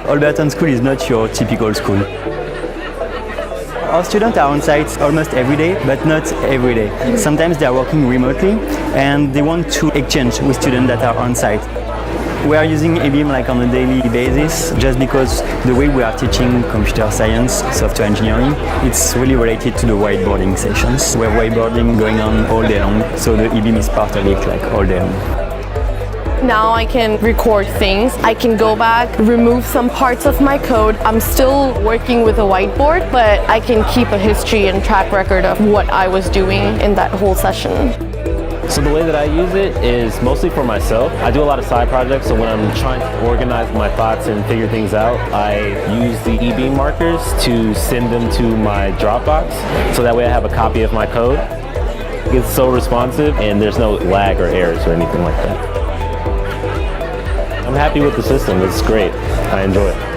Holberton School is not your typical school. Our students are on site almost every day, but not every day. Sometimes they are working remotely and they want to exchange with students that are on site. We are using eBeam like on a daily basis just because the way we are teaching computer science, software engineering, it's really related to the whiteboarding sessions. We have whiteboarding going on all day long, so the eBeam is part of it like all day long. Now I can record things, I can go back, remove some parts of my code. I'm still working with a whiteboard, but I can keep a history and track record of what I was doing in that whole session. So the way that I use it is mostly for myself. I do a lot of side projects, so when I'm trying to organize my thoughts and figure things out, I use the eBeam markers to send them to my Dropbox, so that way I have a copy of my code. It's so responsive and there's no lag or errors or anything like that. I'm happy with the system, it's great. I enjoy it.